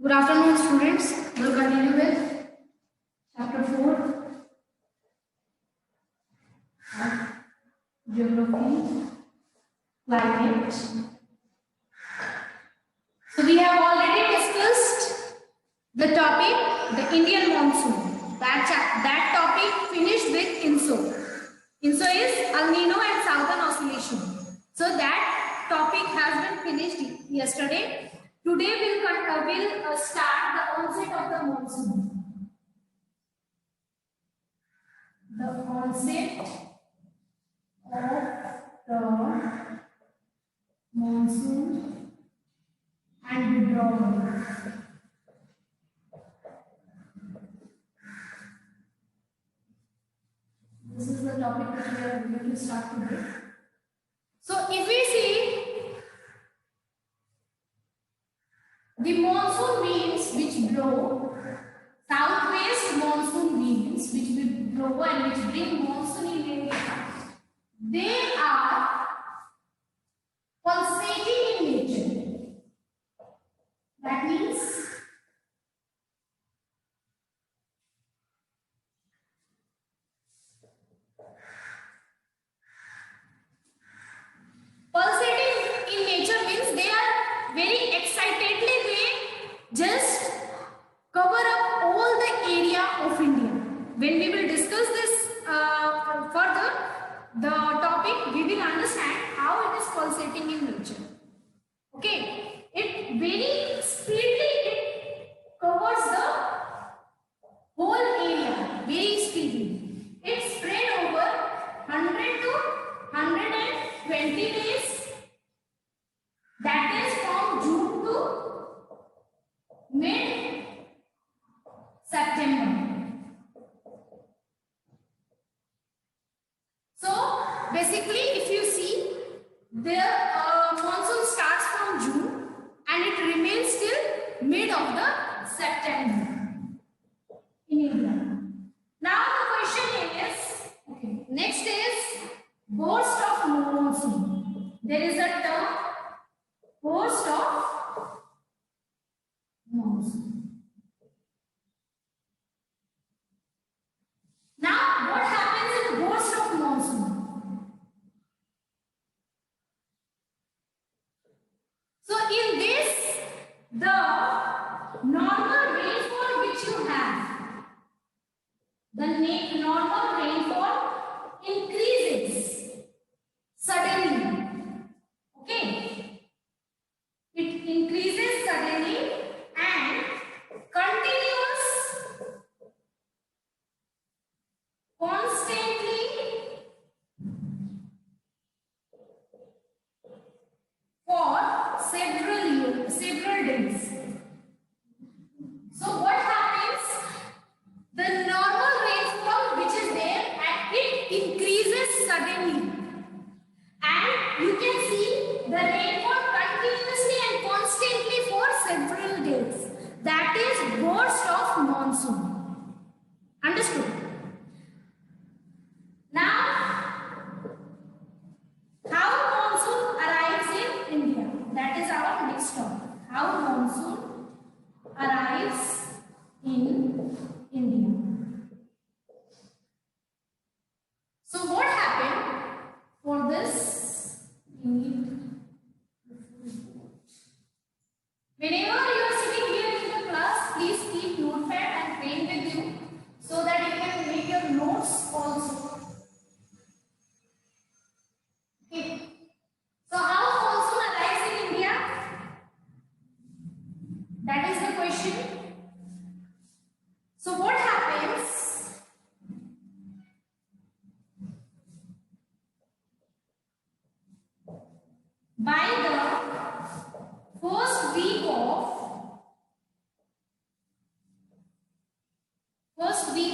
Good afternoon, students. We'll continue with chapter 4, Geography, Climate. So we have already discussed the topic, the Indian monsoon. That topic finished with INSO. INSO is El Nino and Southern Oscillation. So that topic has been finished yesterday. Today we'll start the onset of the monsoon. The onset of the monsoon and withdrawal. This is the topic that we are going to start today. So if we see the monsoon winds which blow, southwest monsoon winds which will blow and which bring monsoon in India, they are pulsating in nature. That means pulsating in nature means they are very excitedly, they just cover up all the area of India. When we will discuss this further, the topic, we will understand how it is pulsating in nature. Okay, it very speedily it covers the whole area very speedily. It spread over 100 to 120 days. That is from June to mid September. So basically, if you see, the monsoon starts from June and it remains till mid of the September in India. Now the question is, okay, next is burst of monsoon. There is a term, burst of monsoon. Now, what happens in burst of monsoon? So, in this, the normal rainfall which you have, the normal rainfall increases suddenly. Okay? It increases suddenly and continues constantly for several days. So what happens? The normal rainfall which is there and it increases suddenly, and you can see the rainfall continuously and constantly for several days. That is burst of monsoon. Understood? Now, how monsoon arrives in India? That is our next topic. How monsoon arrives in India. So what happened for this? Whenever you are sitting here in the class, please keep notepad and pen with you so that you can make your notes also. Okay. So how monsoon arrives in India? That is the question. So what happens? By the first week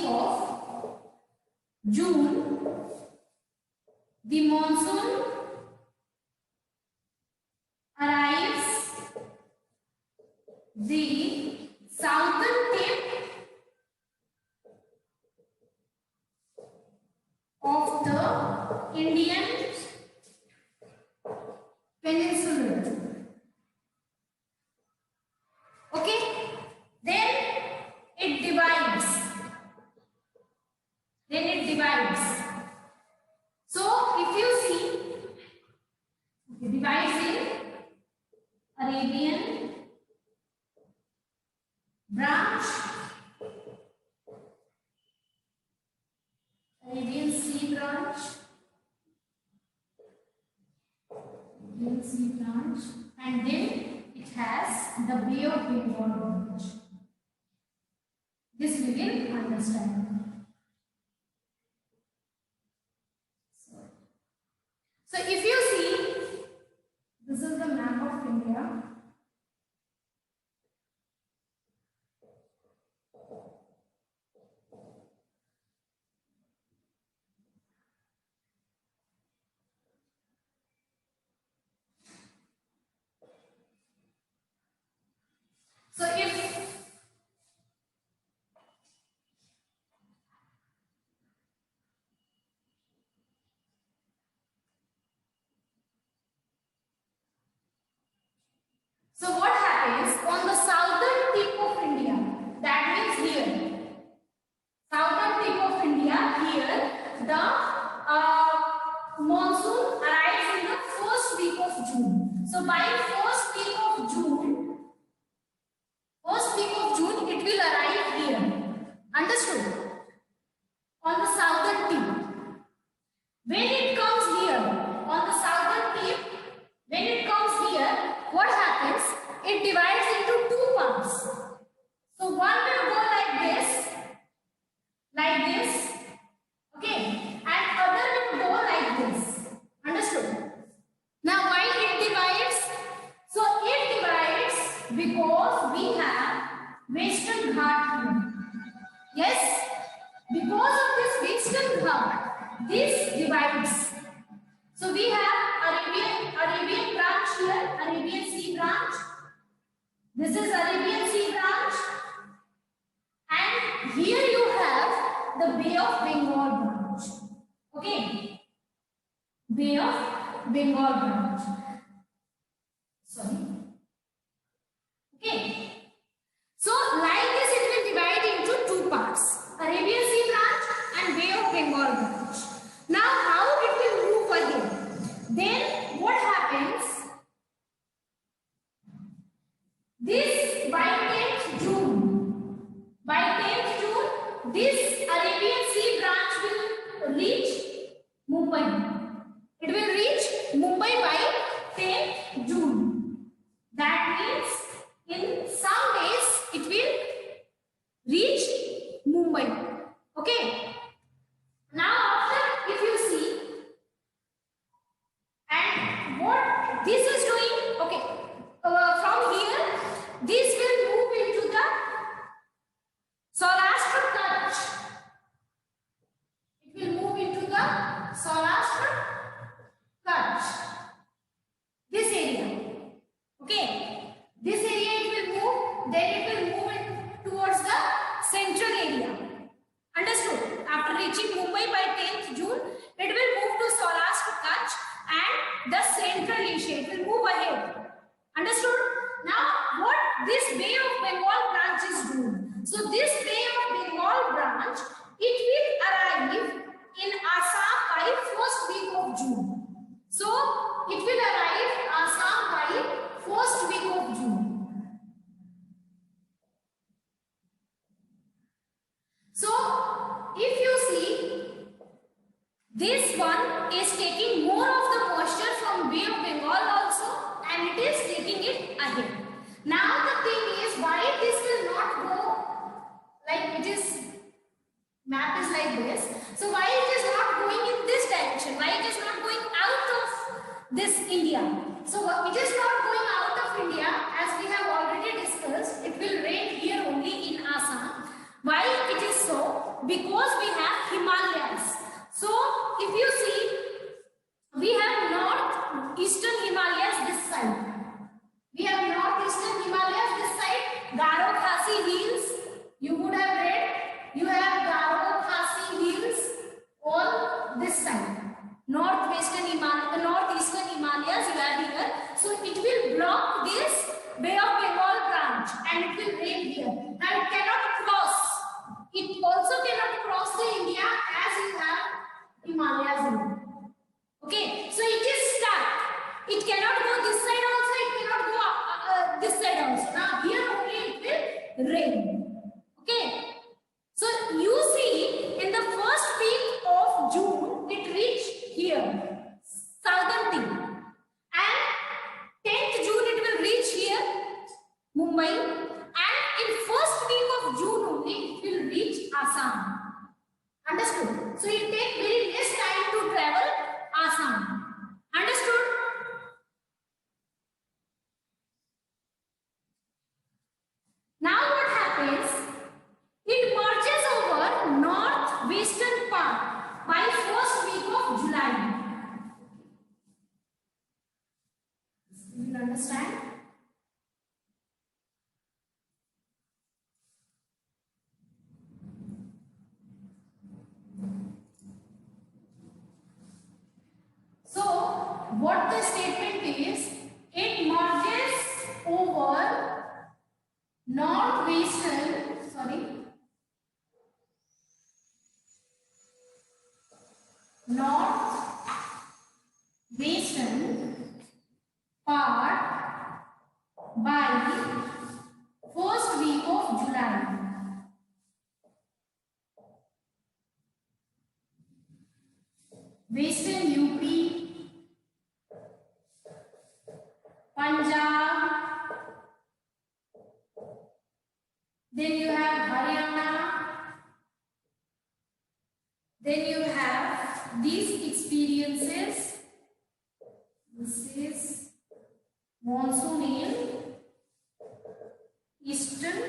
of June, the monsoon arrives the southern tip of the Indian peninsula. Okay, Arabian branch, Arabian Sea branch, Arabian Sea branch, and then it has the Bay of Bengal branch. This we will understand. So if you see, this is the map of India. So what happens on the southern tip of India? That means here, southern tip of India, here the monsoon arrives in the first week of June. So by first week of June, it will arrive here. Understood? On the southern tip. When it comes here, on the southern tip, when it comes here, what happens? It divides into two parts. So one will go like this, okay, and other will go like this. Understood? Now why it divides? So it divides because we have Western Ghat here. Yes, because of this Western Ghat, this divides. So we have Arabian branch here, Arabian Sea branch. This is Arabian Sea branch. And here you have the Bay of Bengal branch. Okay. Bay of Bengal branch. Sorry. Okay. So like this it will divide into two parts. Arabian Sea branch and Bay of Bengal branch. Now how it will move ahead? Then what happens? This by 10th June, this Arabian Sea branch will reach Mumbai. It will reach Mumbai by 10th June. That means in some days it will reach Mumbai. Okay. Now after, if you see, and what this is doing, okay, from here, this will move into the Saurashtra Kutch. It will move into the Saurashtra Kutch. This area. Okay. This area it will move, then it will move towards the central area. Understood? After reaching Mumbai by 10th June, it will move to Saurashtra Kutch and the central Asia. It will move ahead. Understood? Now, what this Bay of Bengal branch is doing? So, this Bay of Bengal branch, it will arrive in Assam by first week of June. So, it will arrive Assam by first week of June. So, if you see, this one is taking more of the moisture from Bay of Bengal also, and it is taking it ahead. Now the thing is, why this will not go like it is, map is like this. So why it is not going in this direction? Why it is not going out of this India? So it is not going out of India, as we have already discussed. It will rain here only in Assam. Why it is so? Because we have Himalayas. So if you see, we have northeastern Himalayas this side. We have northeastern Himalayas this side. Garo Khasi hills. You would have read. You have Garo Khasi hills on this side. Northeastern Himalayas you have here. So it will what the statement is, it marches over northwestern, part by first week of July. Western UP, Punjab, then you have Haryana, then you have these experiences. This is monsoon in eastern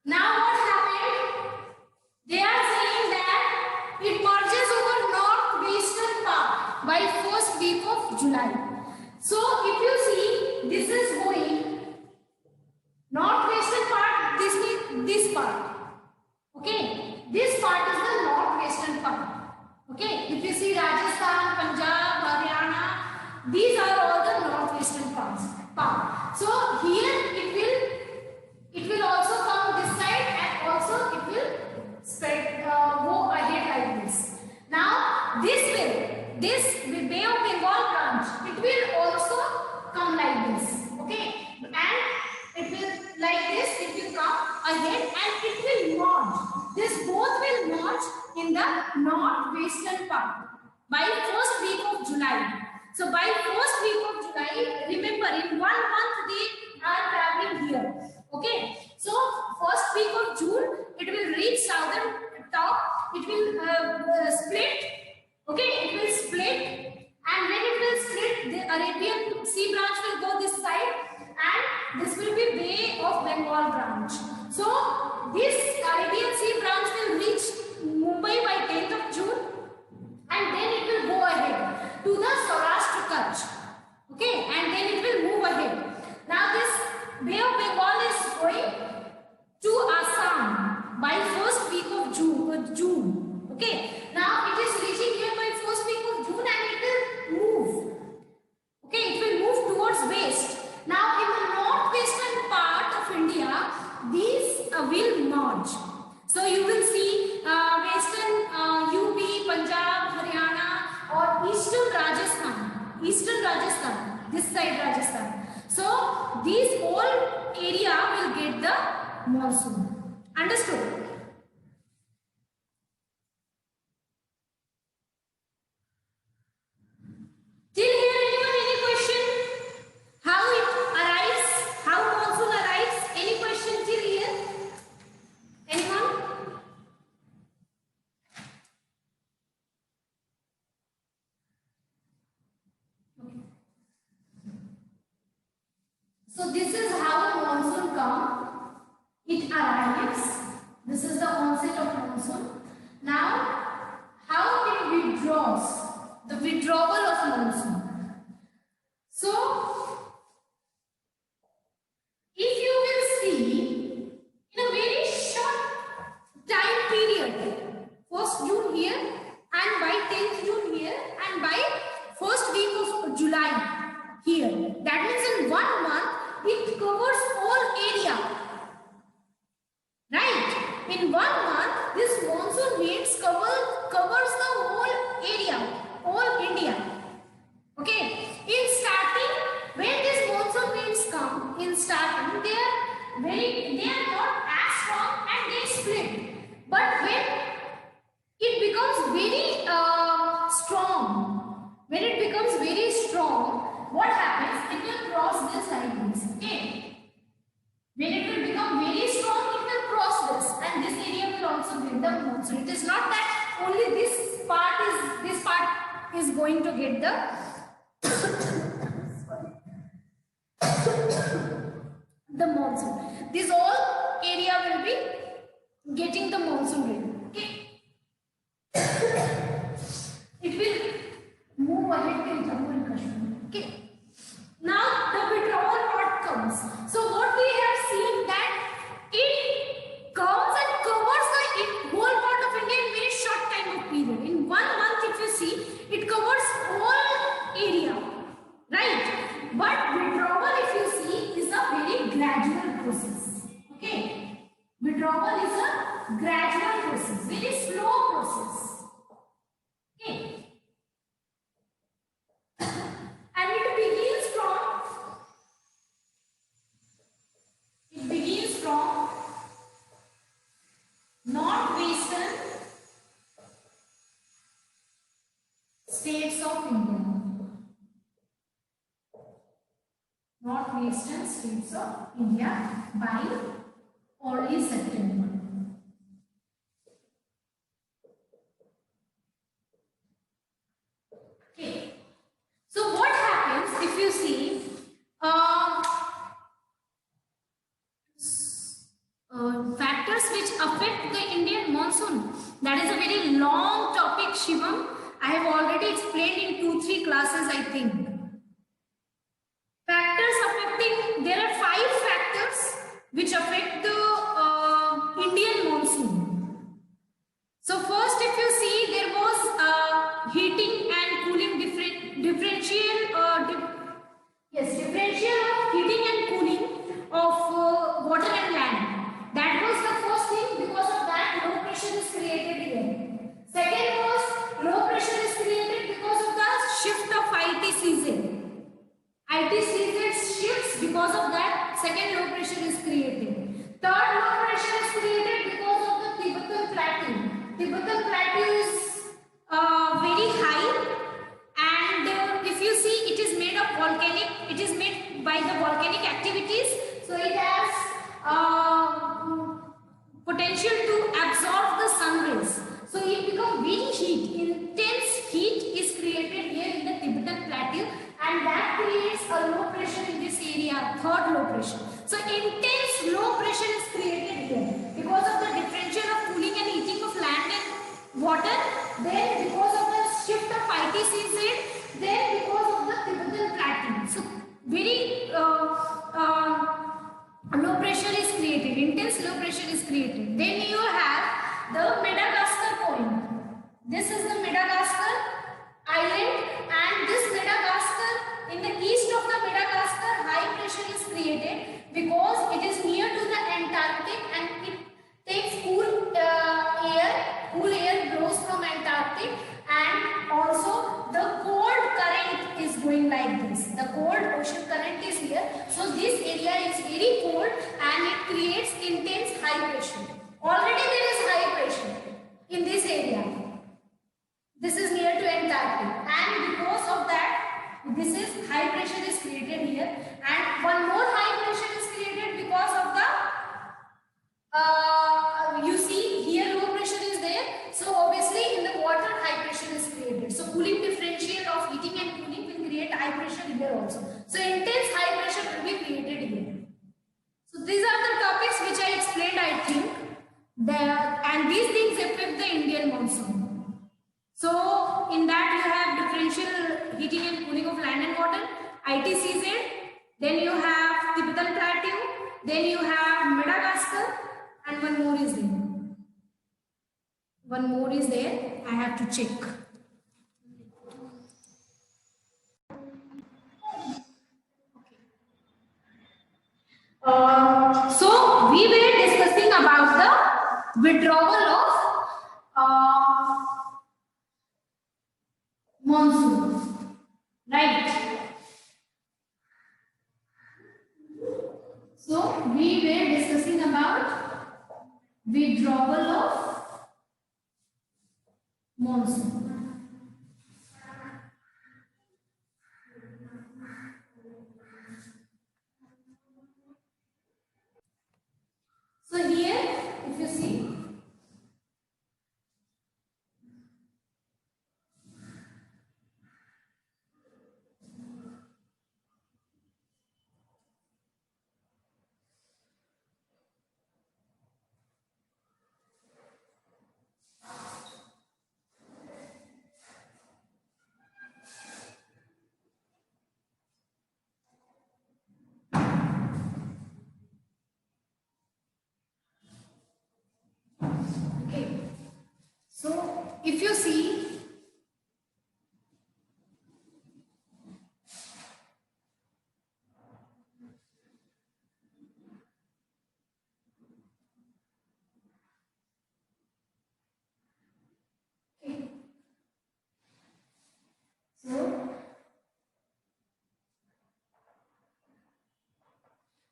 Now what happened? They are saying that it marches over northwestern part by first week of July. So if you see, this is going northwestern part, this part. Okay, this part is the northwestern part. Okay, if you see Rajasthan, Punjab, Haryana, these are all the northwestern parts. So here it will also come this side, and also it will spread, go ahead like this. Now this Bay of Bengal branch, it will also come like this. Okay, and it will like this, it will come ahead and it will merge. This both will merge in the northwestern part by first week of July. So by first week of July, remember in 1 month they are traveling here. Okay, so first week of June, it will reach southern top. It will split. Okay, it will split, and when it will split, the Arabian Sea branch will go this side, and this will be Bay of Bengal branch. So this Arabian Sea branch will reach Mumbai by 10th of June, and then it will go ahead to the Saurashtra Kutch. Okay, and then it will move ahead. Now this Bay of Bengal is going to Assam by first week of June. Okay, now it is reaching here by first week of June, and it will move. Okay, it will move towards west. Now in the northwestern part of India, these will merge. So you will see western UP, Punjab, Haryana, or eastern Rajasthan, this side Rajasthan. So these whole area will get the monsoon. Understood? Till here, anyone, any question? How it arrives? How monsoon arrives? Any question till here? Anyone? Okay. So this is how the monsoon comes. It arrives. This is the onset of monsoon. Now, how it withdraws? The withdrawal of monsoon. So, if you will see, in a very short time period, 1st June here, and by 10th June here, and by 1st week of July here. That means in 1 month, it covers whole area. Right? In 1 month, this monsoon winds covers the whole area, whole India. Okay. In starting, when these monsoon winds come, in starting, they are not as strong and they split. But when it becomes very strong, what happens? It will cross this like this. Okay. When it will become very strong, it will cross this, and this area will also get the monsoon. It is not that only this part is going to get the monsoon. This whole area will be getting the monsoon rain. Okay. It will move ahead till States of India by early September. Okay. So what happens if you see factors which affect the Indian monsoon? That is a very long topic, Shivam. I have already explained in 2-3 classes, I think. Factors affecting, there are 5 factors which affect the Indian monsoon. So first, if you see, there was heating and cooling differential of heating and cooling of water and land. That was the first thing. Because of that, low pressure is created here. Second was low pressure is created because of the shift of ITCZ. ITCZ shifts, because of that second low pressure is created. Third low pressure is created because of the Tibetan Plateau. Tibetan Plateau is very high, and if you see, it is made of volcanic, it is made by the volcanic activities, so it has potential to absorb the sun rays. So it becomes very heat, intense heat is created here in the Tibetan Plateau, and that creates a low pressure in this area, third low pressure. So intense low pressure is created here because of the differential of cooling and heating of land and water, then because of the shift of ITCZ, then because of the Tibetan Plateau. So very low pressure is created, intense low pressure is created. Then you have the Madagascar point. This is the Madagascar island, and this Madagascar, in the east of the Madagascar, high pressure is created because it is near to the Antarctic and it takes cool air blows from Antarctic, and also the cold current is going like this. The cold ocean current is here, so this area is very cold and it creates intense high pressure. Already there is high pressure in this area. This is near to Antarctic, and because of that, this is high pressure is created here, and one more high pressure is created because of the you see here low pressure is there, so obviously in the water high pressure is created. So cooling differential of heating and cooling will create high pressure here also. So intense high pressure will be created here. So these are the topics which I explained, I think, and these things affect the Indian monsoon. So in that you have differential heating and cooling of land and water, ITCZ, then you have Tibetan Plateau, then you have Madagascar, and one more is there. One more is there, I have to check. So we were discussing about the withdrawal of monsoon, right? So we were discussing about withdrawal of monsoon. So here, if you see, okay. So if you see, okay. So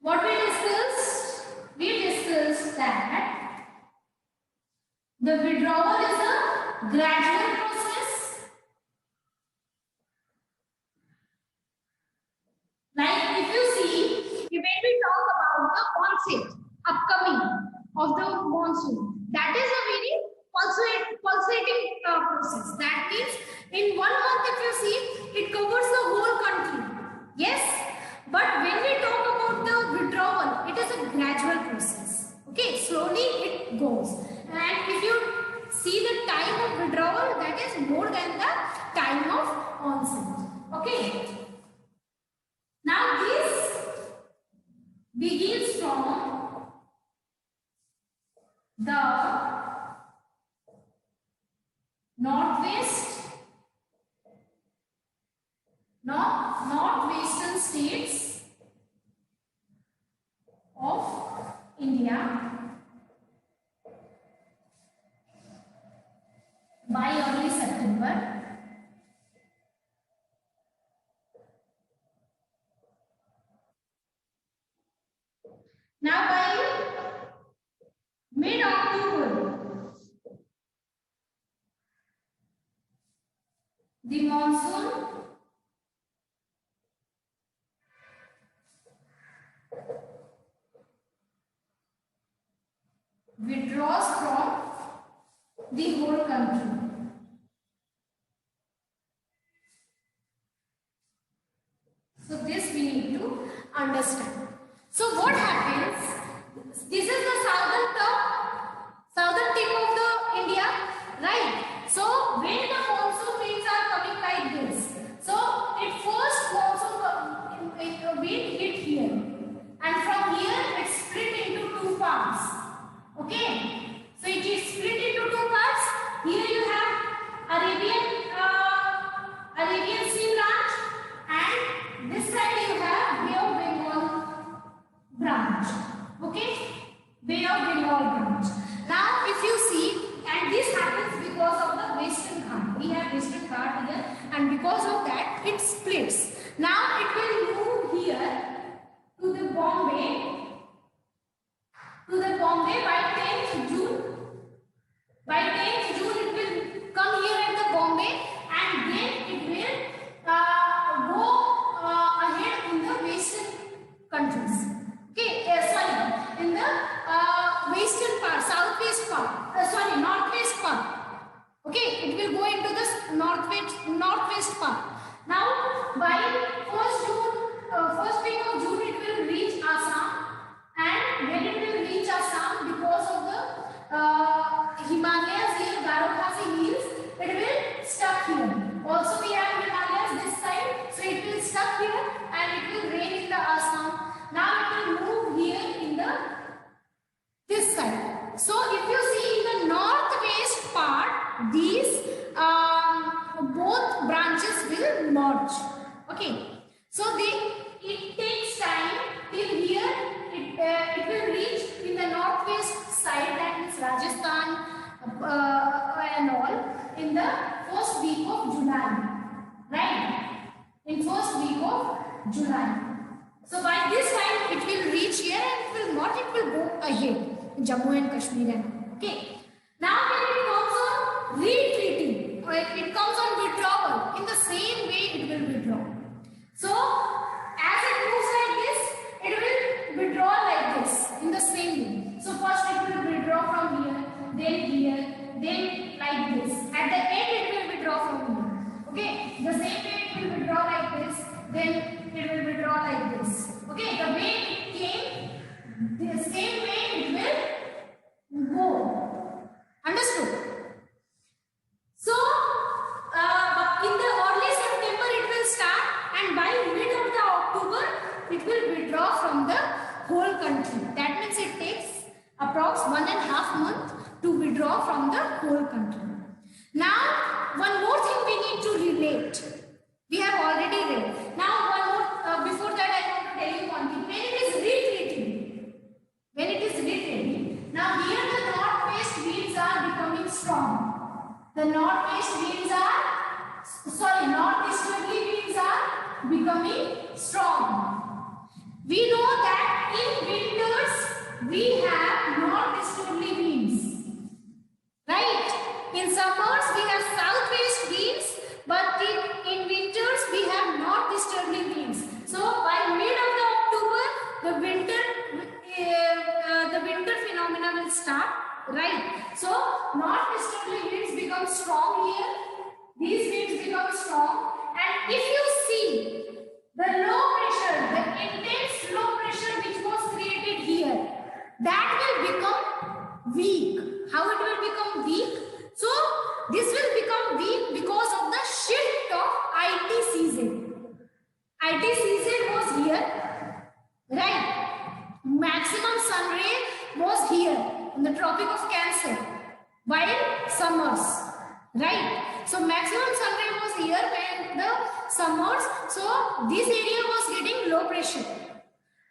what we discussed? We discussed that the withdrawal is a gradual process. Like if you see, event onset, upcoming of the monsoon. That is a very pulsating process. That means in 1 month, if you see, it covers the whole country. Yes, but when we talk about the withdrawal, it is a gradual process. Okay, slowly it goes. And if you see the time of withdrawal, that is more than the time of onset. Okay. Now this begins from the northwestern states of India by early September. Now by mid-October, the monsoon withdraws from the whole country. So this we need to understand. So what happens? This is the southern tip of the India, right? So when the monsoon winds are coming like this, so it first monsoon wind hit here, and from here it split into two parts. Okay, so it is split into two parts. Here you have Arabian Sea branch, and this side you have Bay of Bengal branch. Okay, Bay of Bengal branch. Now if you see, and this happens because of the Western Ghat. We have Western Ghat here, and because of that it splits. Now it will move here to the Bombay by 10th June. By 10th June it will come here at the Bombay, and then it will go ahead in the western countries. Okay, sorry, in the western part, southwest part, northwest part. Okay, it will go into the northwest part. Now by 1st week of June it will reach Assam, and when it will reach Assam, because of the Himalayas here, Garo Khasi hills, it will stuck here. Also we have Himalayas this side, so it will stuck here and it will rain in the Assam. Now it will move here in this side. So if you see in the northwest part, these both branches will merge. Okay, so it takes time till here. It will reach in the northwest side, that means Rajasthan and all, in the first week of July, right? In first week of July. So by this time it will reach here and it will not, it will go ahead in Jammu and Kashmir and all. Okay. Now when it comes on retreating, or it comes on withdrawal, in the same way it will withdraw. So as it moves like this, it will withdraw like this in the same way. So first it will withdraw from here, then like this. At the end it will withdraw from here. Okay, the same way it will withdraw like this, then it will withdraw like this. Okay, the way it came, the same way it will go. Understood? So in the early September it will start, and by mid of the October it will withdraw from the whole country. That means it takes approx 1.5 months to withdraw from the whole country. Now one more thing we need to relate. We have already read. Now one more, before that I want to tell you one thing. When it is retreating, now here the northwest winds are becoming strong. The northeasterly winds are becoming strong. We know that in winters we have northeasterly winds, right? In summers we have southwest winds, but in winters we have northeasterly winds. So by mid of the October, the winter will start, right? So northeasterly winds become strong here. These winds become strong, and if you see the low pressure, the intense low pressure which was created here, that will become weak. How it will become weak? So this will become weak because of the shift of ITCZ. ITCZ was here, right? Maximum sun ray was here in the Tropic of Cancer while summers, right? So maximum sun ray was here when the summers. So this area was getting low pressure.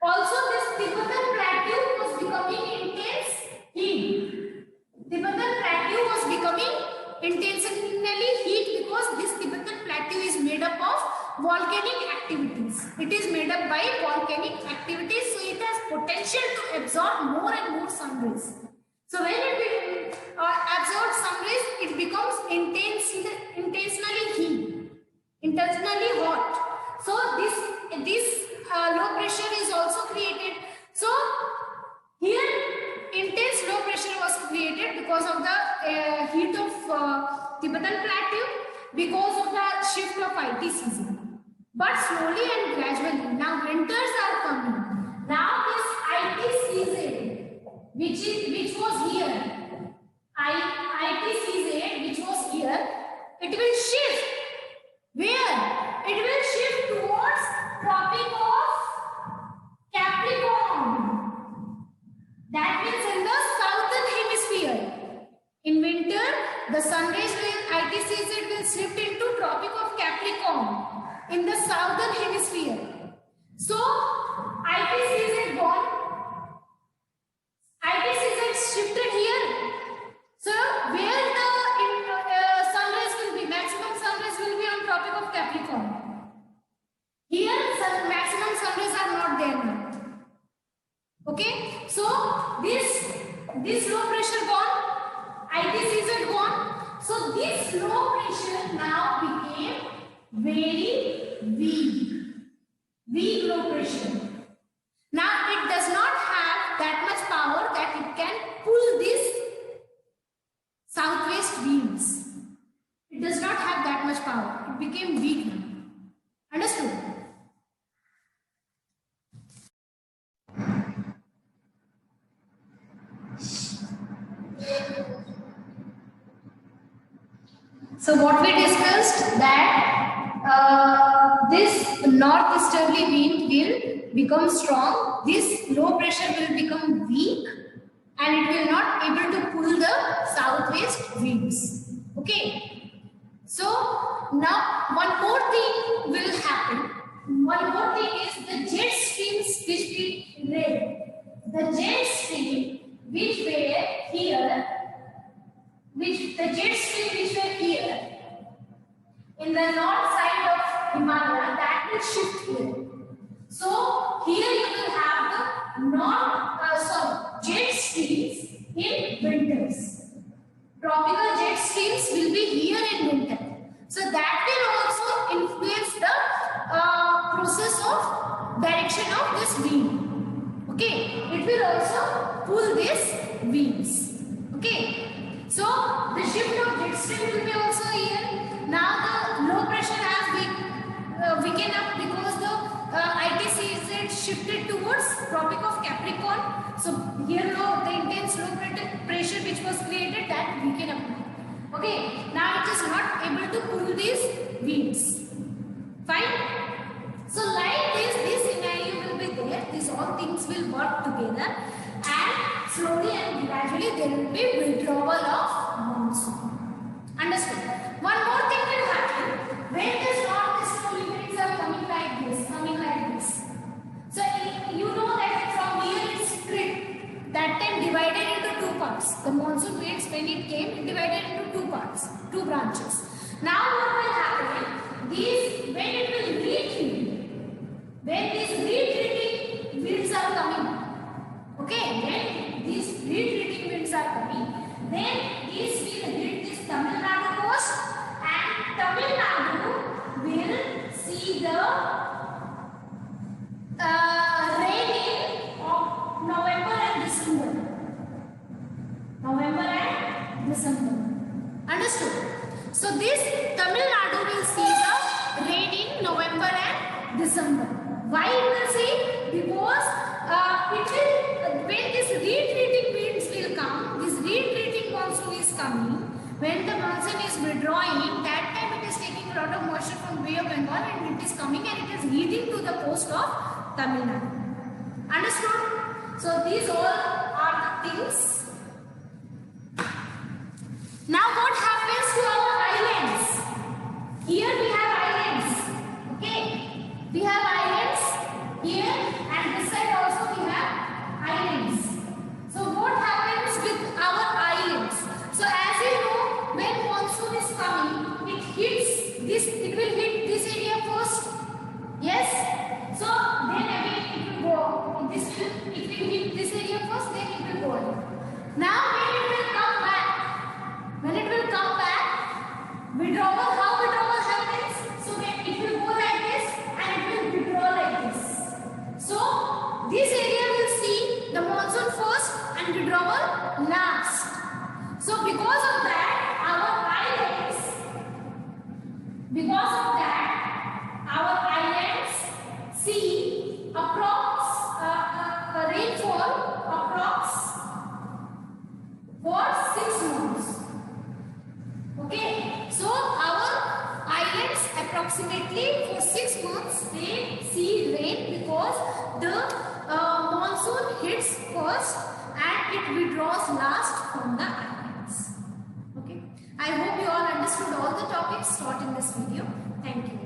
Also, this Tibetan plateau was becoming intense heat. Tibetan plateau was becoming intentionally heat because this Tibetan plateau is made up of volcanic activities. It is made up by volcanic activities, so it has potential to absorb more and more sun rays. So when it absorbs sun rays, it becomes intentionally heat, intentionally hot. So this low pressure is also created. So here intense low pressure was created because of the heat of Tibetan plateau, because of the shift of ITCZ. But slowly and gradually, now winters are coming. Now this ITCZ, which was here, ITCZ which was here, it will shift. Where? It will shift towards Tropic of Capricorn. That means in the southern hemisphere. In winter, the sun rays will ITCZ will shift into Tropic of Capricorn in the southern hemisphere. So ITCZ gone. ITCZ shifted here. So where the sun rays will be, maximum sun rays will be on Tropic of Capricorn. Here maximum sun rays are not there now. Okay, so this low pressure gone, ITCZ gone. So this low pressure now became very weak low pressure. Now it does not have that much power that it can pull these southwest winds. It does not have that much power. It became weak now. Understood? So what we discussed, that this northeasterly wind will become strong, this low pressure will become weak, and it will not able to pull the southwest winds. Okay. So now one more thing will happen. One more thing is the jet streams which we read. The jet stream which were here, in the north side of Himalaya, that will shift here. So here you will have the jet streams in winters. Tropical jet streams will be here in winter. So that will also influence the process of direction of this wind. Okay, it will also pull these winds. Okay, so the shift of jet stream will be also here. Now the low pressure has weakened up because the ITCZ shifted towards Tropic of Capricorn. So here the intense low pressure which was created, that weakened up. Okay, now it is not able to pull these winds. Fine. So like this scenario will be there. These all things will work together, and slowly and gradually there will be withdrawal of monsoon. Understood? One more thing will happen when the northeasterly winds are coming like this, So you know that from here it's split. That time divided into two parts. The monsoon winds, when it came, it divided into two parts, two branches. Now what will happen? When it will retreat, when these retreating winds are coming, okay, when these retreating winds are coming, then these will hit this Tamil Nadu coast, and Tamil Nadu will see the rain in November and December. Understood? So this Tamil Nadu will see the rain in November and December. Why you will see? Because it will, when this retreating winds will come, this retreating monsoon is coming. When the monsoon is withdrawing, that time it is taking a lot of moisture from Bay of Bengal and it is coming and it is heating to the coast of Tamil Nadu. Understood? So these all are the things. Now what happens to our islands? Here we have islands. Okay. We have islands here and this side also we have islands. So what happens with our islands? So as you know, when monsoon is coming, it hits this, it will hit this area first. Yes. So then again it will go. It will hit this area first, then it will go on. Now when it will come back, withdrawal, how withdrawal happens? So when it will go like this and it will withdraw like this. So this area will see the monsoon first and withdrawal last. So because of that, our islands see rainfall approx for 6 months. Okay, so our islands approximately for 6 months they see rain because the monsoon hits first and it withdraws last from the islands. Okay, I hope you all understood all the topics taught in this video. Thank you.